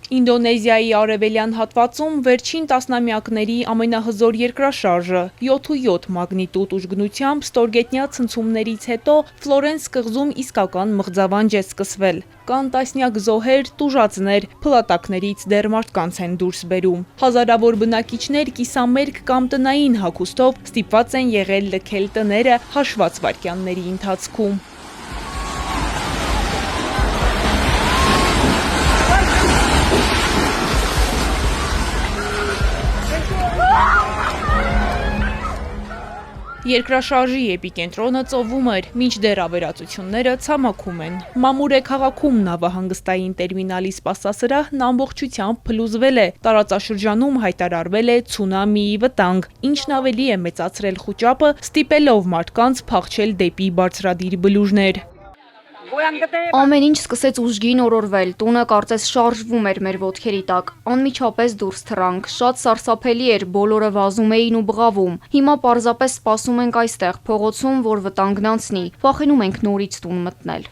Ինդոնեզիայի արևելյան հատվածում վերջին տասնամյակների ամենահզոր երկրաշարժը 7.7 մագնիտուդ ուժգնությամբ ստորգետնյա ցնցումներից հետո Ֆլորենս կղզում իսկական մղձավանջ է սկսվել։ Կան տասնյակ զոհեր, տուժածներ, փլատակներից դեռ մարդկանց են դուրս բերում։ Հազարավոր բնակիչներ կիսամերկ կամ տնային հագուստով ստիպված են եղել լքել տները հաշված վայրկյանների ընթացքում։ Երկրաշարժի էպիկենտրոնը ծովում էր, մինչդեռ ավերածությունները ցամաքում են։ Մամուրե քաղաքում նավահանգստային տերմինալի սպասասրահն ամբողջությամբ փլուզվել է, տարածաշրջանում հայտարարվել է ցունամիի վտանգ, ինչն ավելի է մեծացրել խուճապը, ստիպելով մարդկանց փախչել դեպի բարձրադիր բլուրներ։ Ամեն ինչ սկսեց ուժգին օրորվել, տունը կարծես շարժվում էր մեր ոտքերի տակ, անմիջապես դուրս թռանք, շատ սարսափելի էր, բոլորը վազում էին ու բղավում, հիմա պարզապես սպասում ենք այստեղ, փողոցում, որ վտանգն անցնի, վախենում ենք նորից տուն մտնել։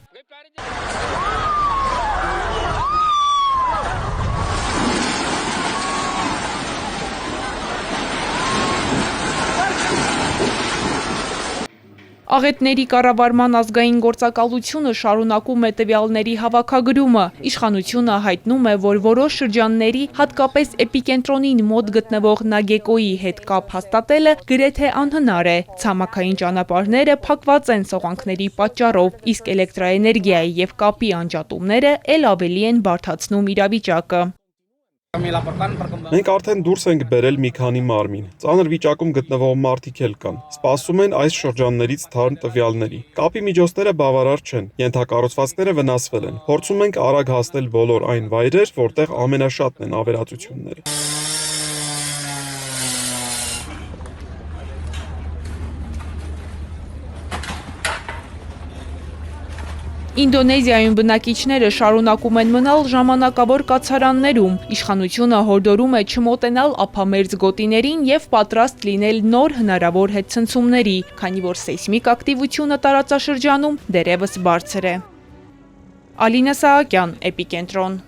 Աղետների կառավարման ազգային գործակալությունը շարունակում է տվյալների հավաքագրումը։ Իշխանությունը հայտնում է, որ որոշ շրջանների, հատկապես էպիկենտրոնին մոտ գտնվող Նագեկոյի հետ կապ հաստատելը գրեթե անհնար է։ Ցամաքային ճանապարհները փակված են սողանքների պատճառով, իսկ էլեկտրաէներգիայի եւ կապի անջատումները ել ավելի են բարդացնում իրավիճակը։ Մենք արդեն դուրս ենք բերել մի քանի մարմին, ծանր վիճակում գտնվող մարդիկ էլ կան, սպասում են այս շրջաններից թարմ տվյալների։ Կապի միջոցները բավարար չեն, ենթակառուցվածքները վնասվել են, փորձում ենք արագ հասնել բոլոր այն վայրեր, որտեղ ամենաշատն են ավերածությունները։ Ինդոնեզիայում բնակիչները շարունակում են մնալ ժամանակավոր կացարաններում։ Իշխանությունը հորդորում է չմոտենալ ափամերձ գոտիներին եւ պատրաստ լինել նոր հնարավոր հետցնցումների, քանի որ սեյսմիկ ակտիվությունը տարածաշրջանում դեռևս բարձր է։ Ալինա Սահակյան, Էպիկենտրոն։